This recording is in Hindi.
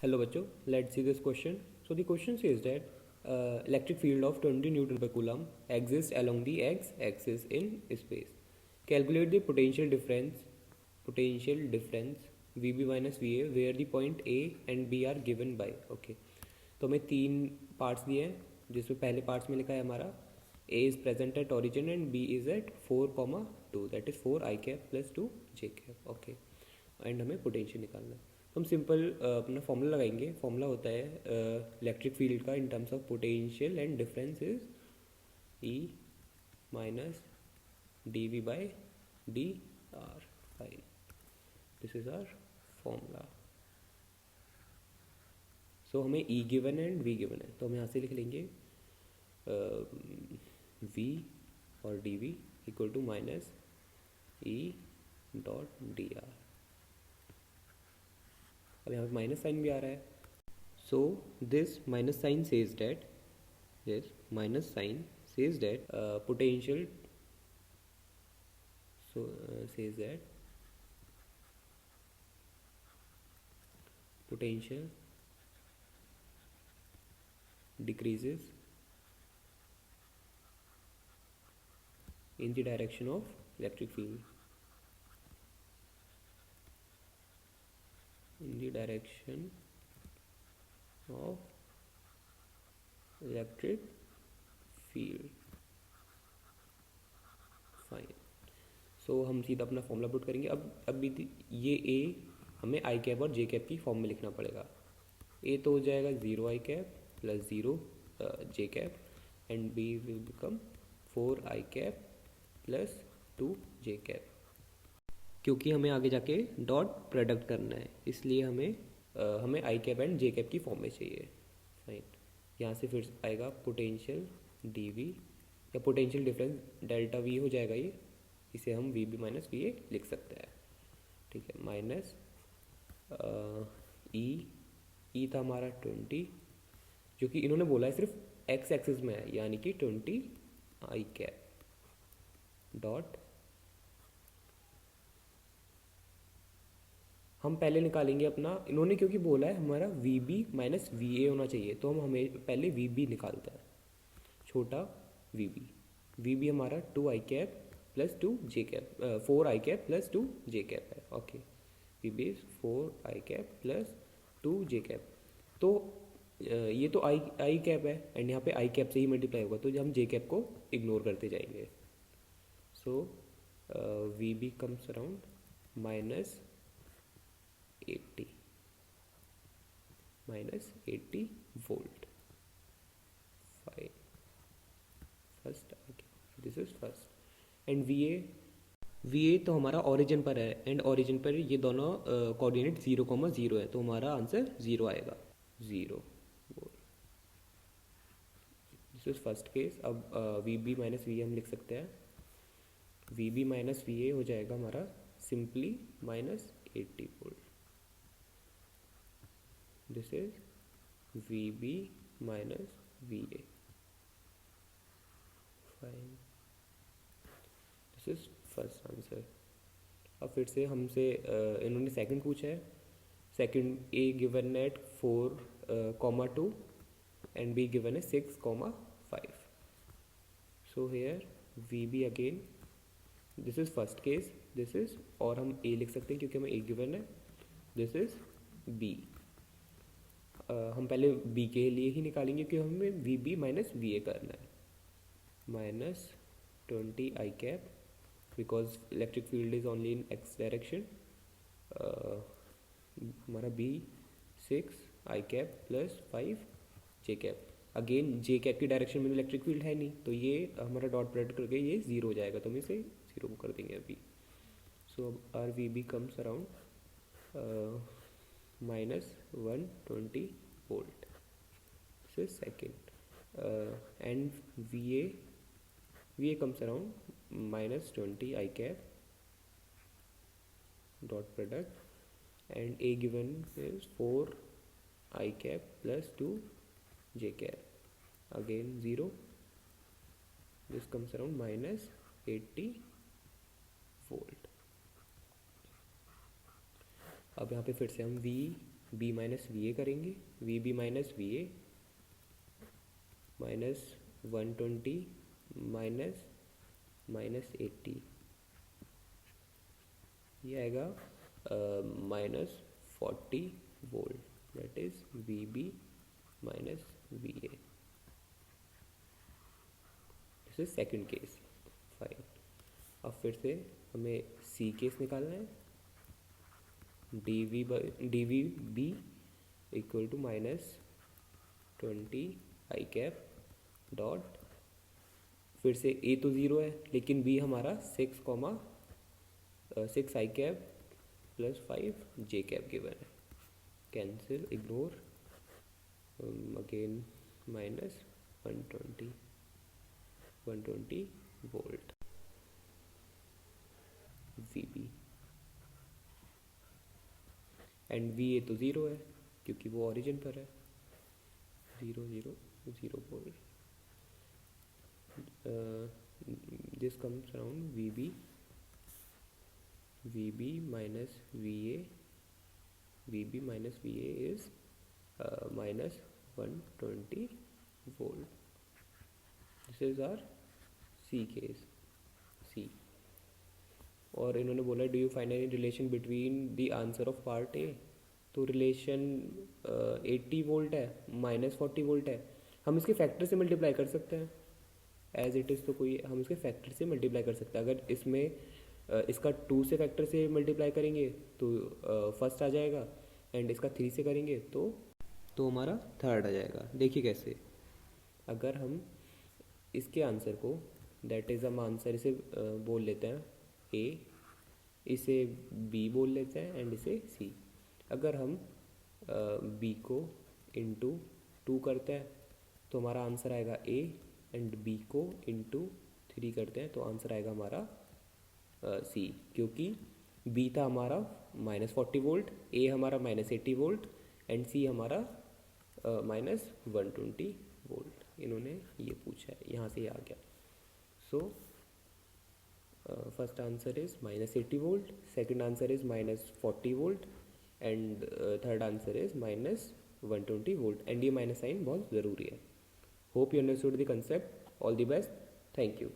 Hello बच्चों, let's see this question. So the question says that electric field of 20 Newton per coulomb exists along the x-axis in space. Calculate the potential difference VB minus VA where the point A and B are given by. Okay. तो हमें तीन पार्ट्स दिए हैं जिसमें पहले पार्ट्स में लिखा है हमारा A is present at origin and B is at 4,2 that is 4 I cap plus 2 J cap. Okay. And हमें पोटेंशियल निकालना है तो हम सिंपल अपना फॉर्मूला लगाएंगे. फॉर्मूला होता है इलेक्ट्रिक फील्ड का in terms of potential and difference is E minus D V by D R. Fine, this is our formula. So हमें ई गिवन है एंड वी गिवन है तो हम यहाँ से लिख लेंगे वी और D V equal to minus E dot D R. अब यहाँ पे माइनस साइन भी आ रहा है. So this minus sign says that potential says that potential decreases in the direction of electric field. In the direction of electric field. Fine. So हम सीधा अपना फॉर्मूला पुट करेंगे. अब ये ए हमें आई कैप और जे कैप की फॉर्म में लिखना पड़ेगा. ए तो हो जाएगा 0 I cap plus 0 J cap and B will become 4 I cap plus 2 J cap. क्योंकि हमें आगे जाके डॉट प्रोडक्ट करना है इसलिए हमें I cap and J cap की फॉर्म में चाहिए. फाइन. यहाँ से फिर आएगा पोटेंशियल डी वी या पोटेंशियल डिफरेंस डेल्टा वी हो जाएगा. ये इसे हम V B minus V A लिख सकते हैं. ठीक है. माइनस ई था हमारा 20 जो कि इन्होंने बोला है सिर्फ एक्स एक्सिस में है यानी कि 20 आई कैप डॉट. हम पहले निकालेंगे अपना, इन्होंने क्योंकि बोला है हमारा V B minus V A होना चाहिए तो हमें पहले वी बी निकालता है. छोटा वी बी हमारा 2 I cap plus 2 J cap 4 I cap plus 2 J cap है. Okay. V B 4 I cap plus 2 J cap. तो ये तो आई कैप है एंड यहाँ पे आई कैप से ही मल्टीप्लाई होगा तो हम जे कैप को इग्नोर करते जाएंगे. So V B comes around minus 80 volt. Fine. First this is first and V A तो हमारा ओरिजिन पर है एंड ओरिजिन पर ये दोनों कोऑर्डिनेट 0,0 है तो हमारा आंसर 0 आएगा. 0 volt. This is first case. अब V B minus V A हम लिख सकते हैं. V B minus V A हो जाएगा हमारा simply minus 80 volt. This is V B minus V A. Fine. This is first answer. अब फिर से हमसे इन्होंने सेकंड पूछा है. Second A given at 4,2 and B given है 6,5. So here V B again this is first case. This is और हम ए लिख सकते हैं क्योंकि हमें ए गिवन है. This is B. हम पहले बी के लिए ही निकालेंगे क्योंकि हमें V B minus V A करना है. Minus 20 I cap because electric field is only in X direction. हमारा B 6 I cap plus 5 J cap. Again J cap की डायरेक्शन में इलेक्ट्रिक फील्ड है नहीं तो ये हमारा डॉट प्रोडक्ट करके ये 0 हो जाएगा तो हम इसे 0 कर देंगे अभी. So our V B comes around minus 120 volt. This is second. And VA comes around minus 20 I cap dot product and A given is 4 I cap plus 2 J cap. Again 0. This comes around minus 80 volt. अब यहाँ पे फिर से हम बी माइनस वी ए करेंगे, V B minus V A minus 120 minus -80, ये आएगा -40 volt, that is V B minus V A. This is second case. Fine. अब फिर से हमें सी केस निकालना है। D V B equal to -20 I cap dot, फिर से ए तो 0 है लेकिन बी हमारा 6 I cap plus 5 J cap given है। Cancel, ignore, again -120 volt V B, and V A तो 0 है क्योंकि वो ओरिजिन पर है। 0 volt. This comes around VB minus VA. VB minus VA is minus 120 volt. This is our C case. C. और इन्होंने बोला do you find any relation between the answer of part A. तो रिलेशन 80 वोल्ट है माइनस 40 वोल्ट है, हम इसके फैक्टर से मल्टीप्लाई कर सकते हैं एज इट इज़। तो कोई हम इसके फैक्टर से मल्टीप्लाई कर सकते हैं। अगर इसमें इसका 2 से फैक्टर से मल्टीप्लाई करेंगे तो फर्स्ट आ जाएगा, एंड इसका 3 से करेंगे तो हमारा थर्ड आ जाएगा। देखिए कैसे, अगर हम इसके आंसर को, दैट इज़ हम आंसर इसे बोल लेते हैं ए, इसे बी बोल लेते हैं एंड इसे सी। अगर हम बी को इंटू 2 करते हैं तो हमारा आंसर आएगा ए, एंड बी को इंटू 3 करते हैं तो आंसर आएगा हमारा सी, क्योंकि बी था हमारा -40 वोल्ट, ए हमारा -80 वोल्ट एंड सी हमारा -120 वोल्ट। इन्होंने ये पूछा है, यहाँ से ये आ गया। So first answer is -80 volt, second answer is -40 volt and third answer is -120 volt. And ये माइनस साइन बहुत ज़रूरी है। Hope you understood the concept. All the best, thank you.